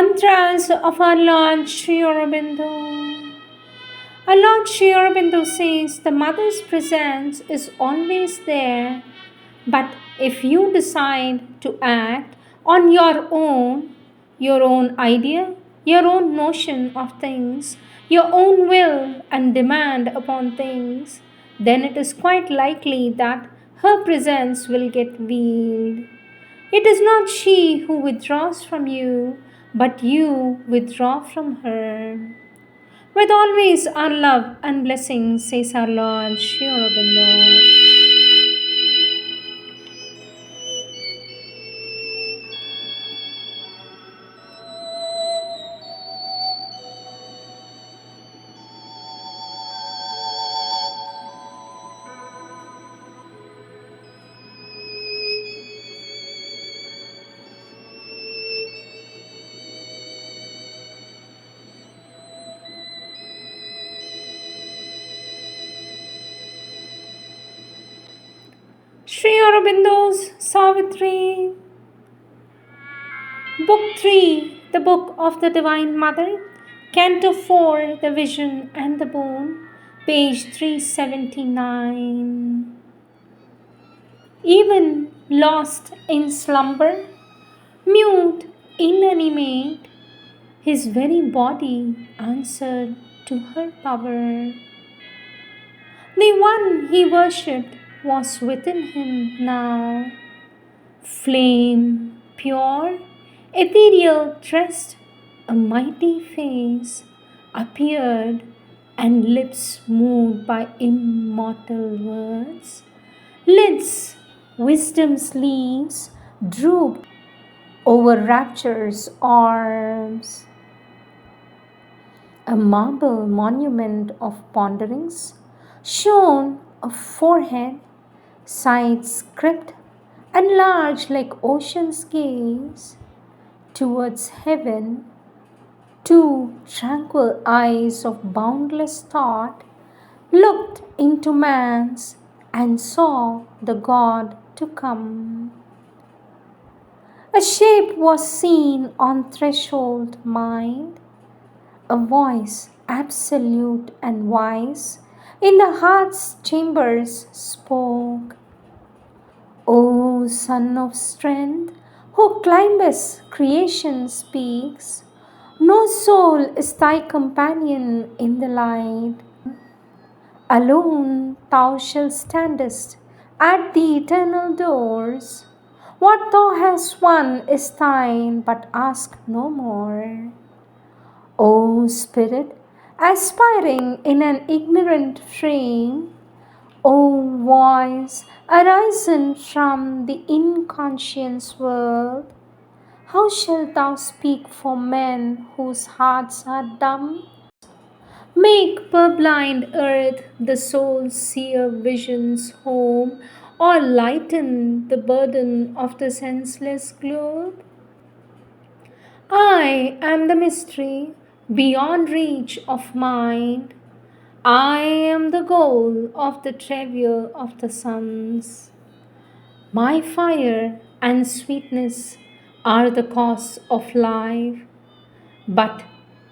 Mantras of our Lord Sri Aurobindo. Our Lord Sri Aurobindo says the mother's presence is always there, but if you decide to act on your own idea, your own notion of things, your own will and demand upon things, then it is quite likely that her presence will get veiled. It is not she who withdraws from you, but you withdraw from her. With always our love and blessings, says our Lord Sri Aurobindo. Sri Aurobindo's Savitri, Book 3, the Book of the Divine Mother, Canto 4, The Vision and the Bone, page 379. Even lost in slumber, mute, inanimate, his very body answered to her power. The one he worshipped was within him now. Flame, pure, ethereal dressed, a mighty face appeared, and lips moved by immortal words. Lids, wisdom's leaves, drooped over rapture's arms. A marble monument of ponderings shone a forehead, sides cribbed and large like ocean's gaze. Towards heaven, two tranquil eyes of boundless thought looked into man's and saw the God to come. A shape was seen on threshold mind, a voice absolute and wise in the heart's chambers spoke. O Son of Strength, who climbest creation's peaks, no soul is thy companion in the light. Alone thou shalt standest at the eternal doors. What thou hast won is thine, but ask no more. O Spirit, aspiring in an ignorant frame, O voice arisen from the inconscious world, how shalt thou speak for men whose hearts are dumb? Make purblind earth the soul's seer vision's home, or lighten the burden of the senseless globe? I am the mystery beyond reach of mind. I am the goal of the treasure of the suns. My fire and sweetness are the cause of life, but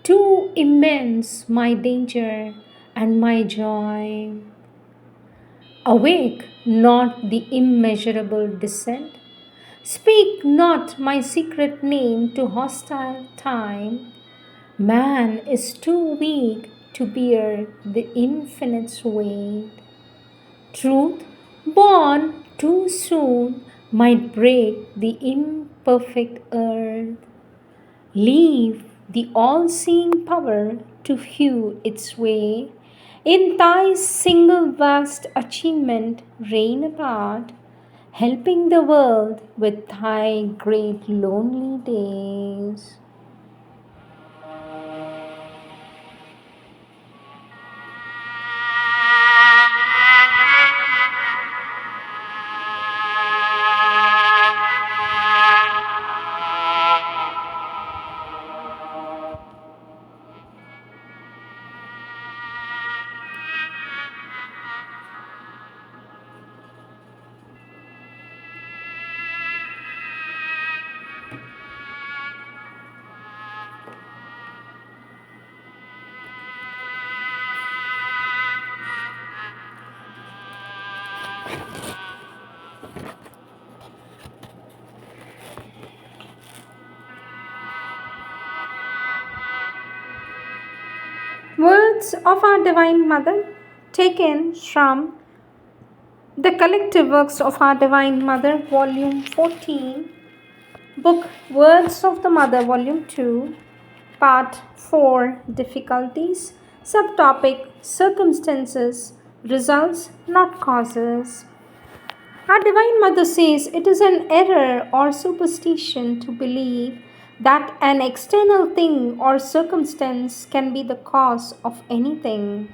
too immense my danger and my joy. Awake not the immeasurable descent. Speak not my secret name to hostile time. Man is too weak to bear the infinite's weight. Truth, born too soon, might break the imperfect earth. Leave the all-seeing power to hew its way. In thy single vast achievement reign apart, helping the world with thy great lonely days. Words of our Divine Mother, taken from the collective works of our Divine Mother, Volume 14, Book Words of the Mother, Volume 2, Part 4, Difficulties, Subtopic Circumstances, Results, not Causes. Our Divine Mother says it is an error or superstition to believe that an external thing or circumstance can be the cause of anything.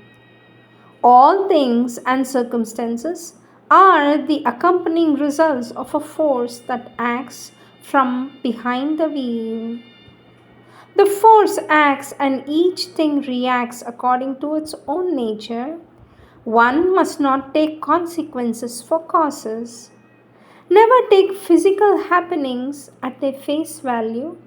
All things and circumstances are the accompanying results of a force that acts from behind the wheel. The force acts and each thing reacts according to its own nature. One must not take consequences for causes. Never take physical happenings at their face value.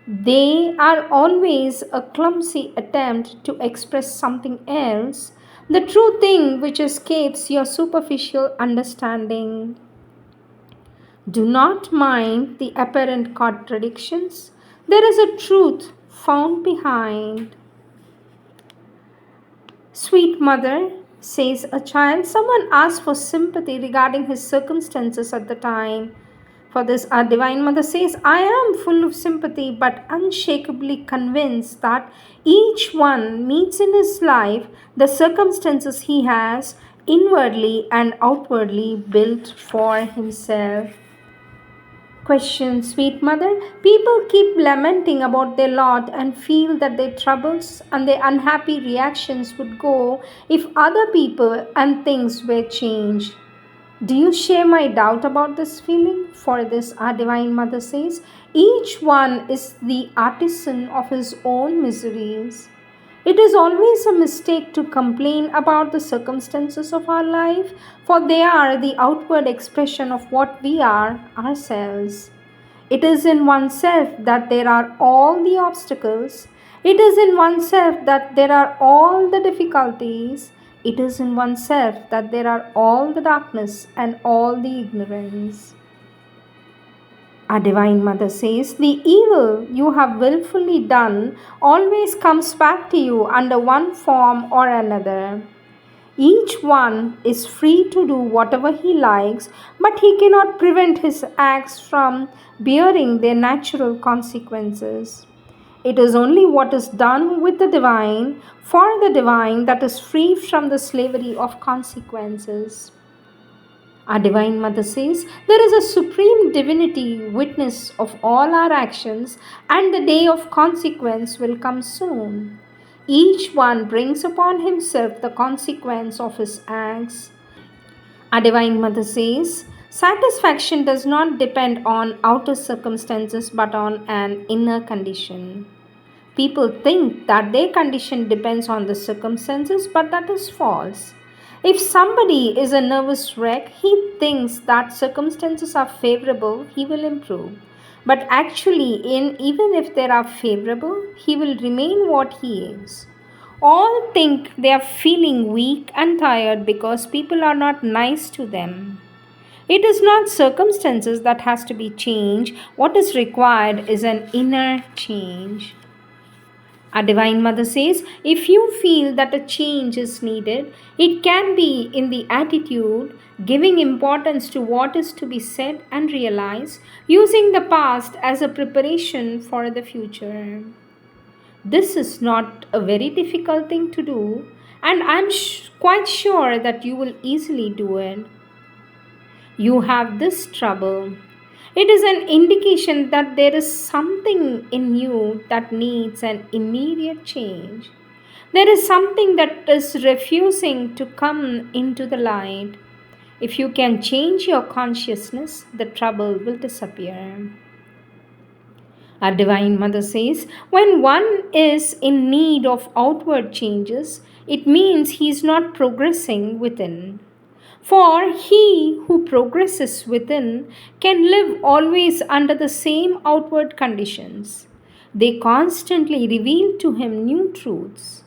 They are always a clumsy attempt to express something else, the true thing which escapes your superficial understanding. Do not mind the apparent contradictions. There is a truth found behind. Sweet mother, says a child, someone asked for sympathy regarding his circumstances at the time. For this, our Divine Mother says, I am full of sympathy but unshakably convinced that each one meets in his life the circumstances he has inwardly and outwardly built for himself. Question, sweet mother. People keep lamenting about their lot and feel that their troubles and their unhappy reactions would go if other people and things were changed. Do you share my doubt about this feeling? For this, our Divine Mother says, each one is the artisan of his own miseries. It is always a mistake to complain about the circumstances of our life, for they are the outward expression of what we are ourselves. It is in oneself that there are all the obstacles. It is in oneself that there are all the difficulties. It is in oneself that there are all the darkness and all the ignorance. Our Divine Mother says, the evil you have willfully done always comes back to you under one form or another. Each one is free to do whatever he likes, but he cannot prevent his acts from bearing their natural consequences. It is only what is done with the divine, for the divine, that is free from the slavery of consequences. Our Divine Mother says, there is a supreme divinity witness of all our actions, and the day of consequence will come soon. Each one brings upon himself the consequence of his acts. Our Divine Mother says, satisfaction does not depend on outer circumstances but on an inner condition. People think that their condition depends on the circumstances, but that is false. If somebody is a nervous wreck, he thinks that circumstances are favorable, he will improve. But actually, even if they are favorable, he will remain what he is. All think they are feeling weak and tired because people are not nice to them. It is not circumstances that has to be changed. What is required is an inner change. Our Divine Mother says, if you feel that a change is needed, it can be in the attitude, giving importance to what is to be said and realized, using the past as a preparation for the future. This is not a very difficult thing to do, and I'm quite sure that you will easily do it. You have this trouble. It is an indication that there is something in you that needs an immediate change. There is something that is refusing to come into the light. If you can change your consciousness, the trouble will disappear. Our Divine Mother says, when one is in need of outward changes, it means he is not progressing within. For he who progresses within can live always under the same outward conditions. They constantly reveal to him new truths.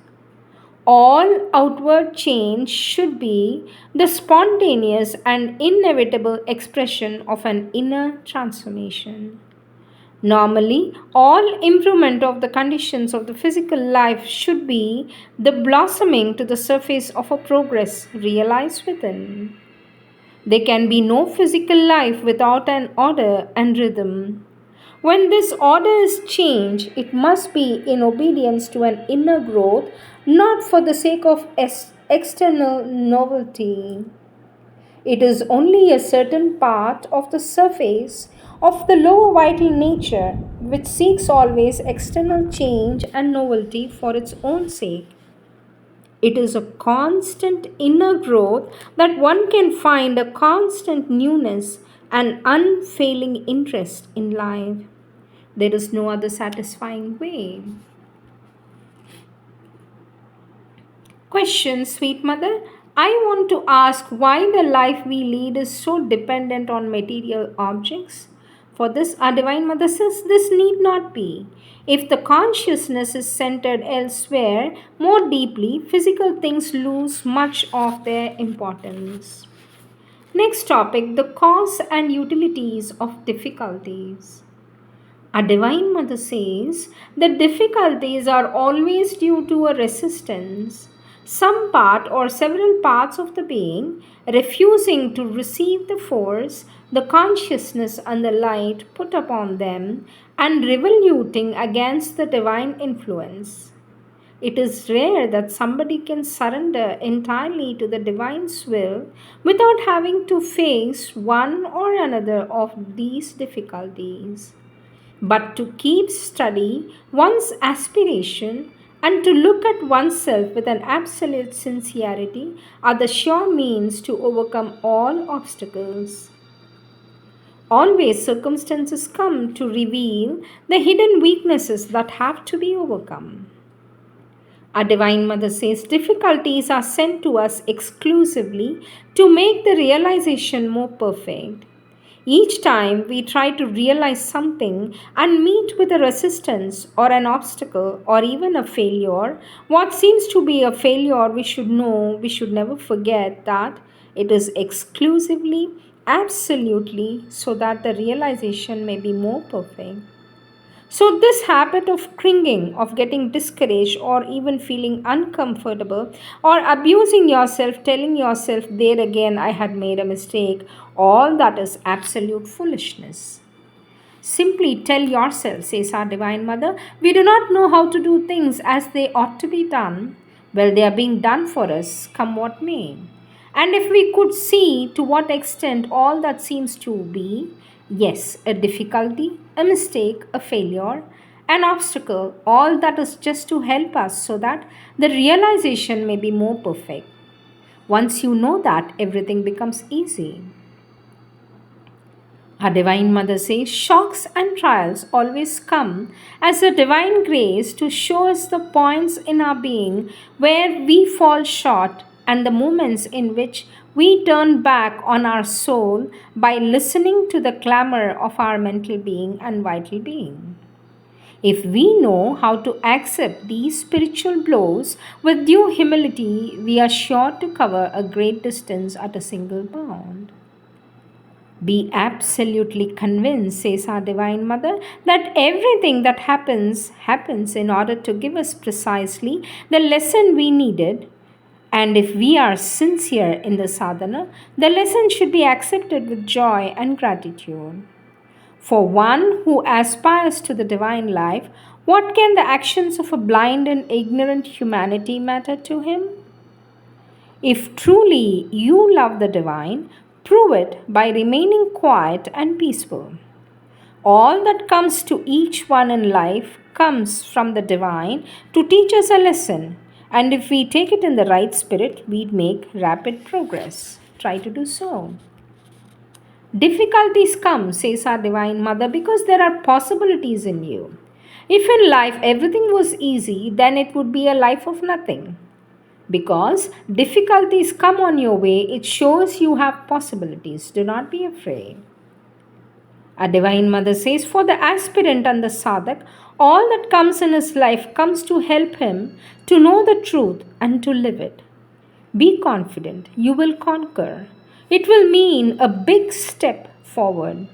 All outward change should be the spontaneous and inevitable expression of an inner transformation. Normally, all improvement of the conditions of the physical life should be the blossoming to the surface of a progress realized within. There can be no physical life without an order and rhythm. When this order is changed, it must be in obedience to an inner growth, not for the sake of external novelty. It is only a certain part of the surface of the lower vital nature which seeks always external change and novelty for its own sake. It is a constant inner growth that one can find a constant newness and unfailing interest in life. There is no other satisfying way. Question, sweet mother. I want to ask why the life we lead is so dependent on material objects. For this, our Divine Mother says this need not be. If the consciousness is centered elsewhere, more deeply, physical things lose much of their importance. Next topic, the cause and utilities of difficulties. A Divine Mother says that difficulties are always due to a resistance, some part or several parts of the being refusing to receive the force, the consciousness, and the light put upon them and revoluting against the divine influence. It is rare that somebody can surrender entirely to the divine's will without having to face one or another of these difficulties. But to keep steady one's aspiration and to look at oneself with an absolute sincerity are the sure means to overcome all obstacles. Always circumstances come to reveal the hidden weaknesses that have to be overcome. Our Divine Mother says difficulties are sent to us exclusively to make the realization more perfect. Each time we try to realize something and meet with a resistance or an obstacle or even a failure, what seems to be a failure, we should know, we should never forget that it is exclusively, absolutely, so that the realization may be more perfect. So, this habit of cringing, of getting discouraged, or even feeling uncomfortable, or abusing yourself, telling yourself, there again, I had made a mistake, all that is absolute foolishness. Simply tell yourself, says our Divine Mother, we do not know how to do things as they ought to be done. Well, they are being done for us, come what may. And if we could see to what extent all that seems to be, yes, a difficulty, a mistake, a failure, an obstacle, all that is just to help us so that the realization may be more perfect. Once you know that, everything becomes easy. Our Divine Mother says shocks and trials always come as a divine grace to show us the points in our being where we fall short and the moments in which we turn back on our soul by listening to the clamor of our mental being and vital being. If we know how to accept these spiritual blows with due humility, we are sure to cover a great distance at a single bound. Be absolutely convinced, says our Divine Mother, that everything that happens in order to give us precisely the lesson we needed. And if we are sincere in the sadhana, the lesson should be accepted with joy and gratitude. For one who aspires to the divine life, what can the actions of a blind and ignorant humanity matter to him? If truly you love the divine, prove it by remaining quiet and peaceful. All that comes to each one in life comes from the divine to teach us a lesson, and if we take it in the right spirit, we make rapid progress. Try to do so. Difficulties come, says our Divine Mother, because there are possibilities in you. If in life everything was easy, then it would be a life of nothing. Because difficulties come on your way, it shows you have possibilities. Do not be afraid. Our Divine Mother says, for the aspirant and the sadhak, all that comes in his life comes to help him to know the truth and to live it. Be confident, you will conquer. It will mean a big step forward.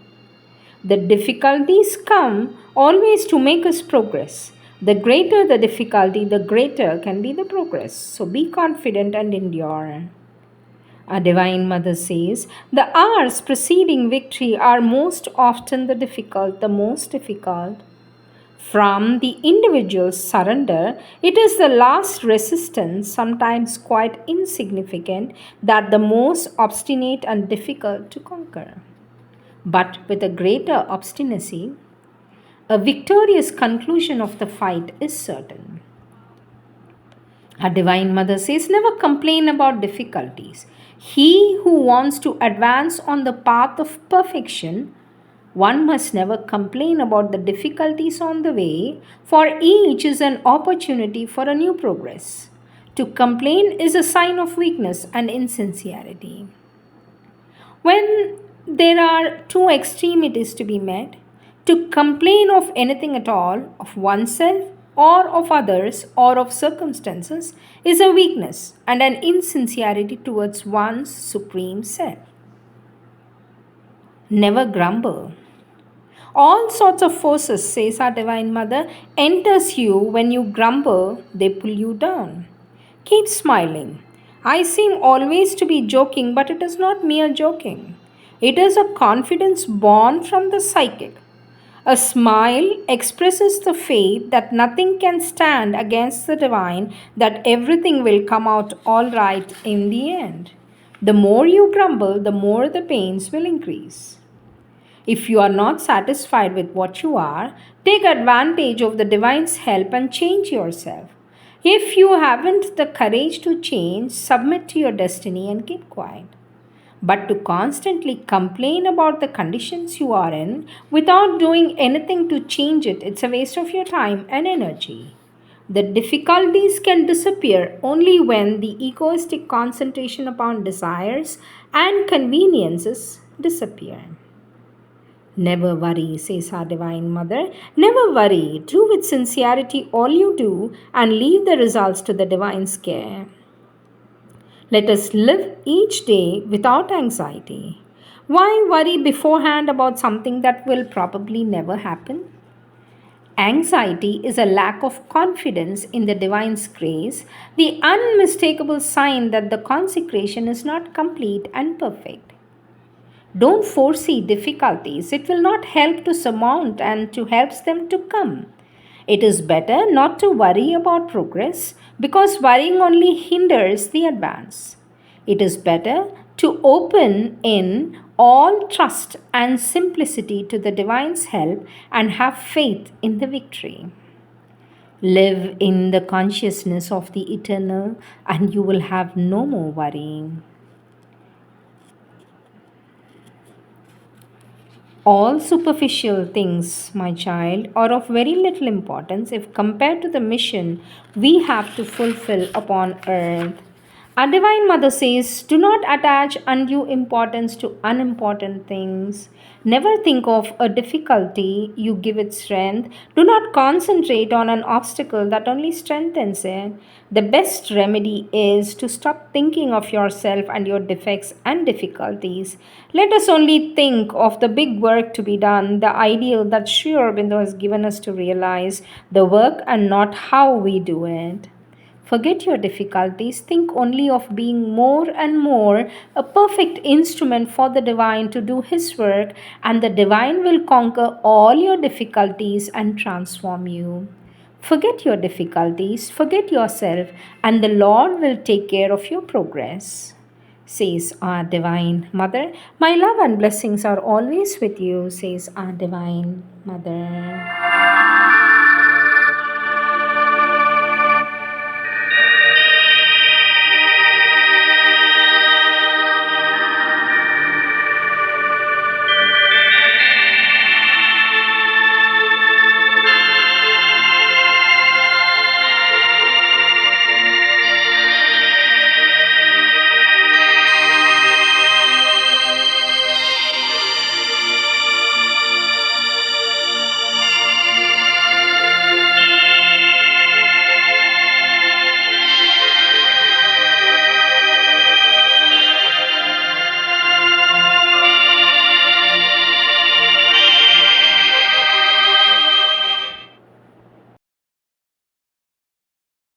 The difficulties come always to make us progress. The greater the difficulty, the greater can be the progress. So be confident and endure. Our Divine Mother says, the hours preceding victory are most often the most difficult. From the individual's surrender, it is the last resistance, sometimes quite insignificant, that the most obstinate and difficult to conquer. But with a greater obstinacy, a victorious conclusion of the fight is certain. Our Divine Mother says, never complain about difficulties. He who wants to advance on the path of perfection, one must never complain about the difficulties on the way, for each is an opportunity for a new progress. To complain is a sign of weakness and insincerity. When there are two extremities to be met, to complain of anything at all, of oneself or of others or of circumstances, is a weakness and an insincerity towards one's supreme self. Never grumble. All sorts of forces, says our Divine Mother, enters you when you grumble, they pull you down. Keep smiling. I seem always to be joking, but it is not mere joking. It is a confidence born from the psychic. A smile expresses the faith that nothing can stand against the divine, that everything will come out all right in the end. The more you grumble, the more the pains will increase. If you are not satisfied with what you are, take advantage of the divine's help and change yourself. If you haven't the courage to change, submit to your destiny and keep quiet. But to constantly complain about the conditions you are in without doing anything to change it, it's a waste of your time and energy. The difficulties can disappear only when the egoistic concentration upon desires and conveniences disappear. Never worry, says our Divine Mother. Never worry. Do with sincerity all you do and leave the results to the Divine's care. Let us live each day without anxiety. Why worry beforehand about something that will probably never happen? Anxiety is a lack of confidence in the Divine's grace, the unmistakable sign that the consecration is not complete and perfect. Don't foresee difficulties. It will not help to surmount and to helps them to come. It is better not to worry about progress because worrying only hinders the advance. It is better to open in all trust and simplicity to the divine's help and have faith in the victory. Live in the consciousness of the eternal and you will have no more worrying. All superficial things, my child, are of very little importance if compared to the mission we have to fulfill upon earth. Our Divine Mother says, do not attach undue importance to unimportant things. Never think of a difficulty, you give it strength. Do not concentrate on an obstacle that only strengthens it. The best remedy is to stop thinking of yourself and your defects and difficulties. Let us only think of the big work to be done, the ideal that Sri Aurobindo has given us to realize, the work and not how we do it. Forget your difficulties. Think only of being more and more a perfect instrument for the divine to do his work, and the divine will conquer all your difficulties and transform you. Forget your difficulties, forget yourself, and the Lord will take care of your progress. Says our Divine Mother, my love and blessings are always with you, says our Divine Mother.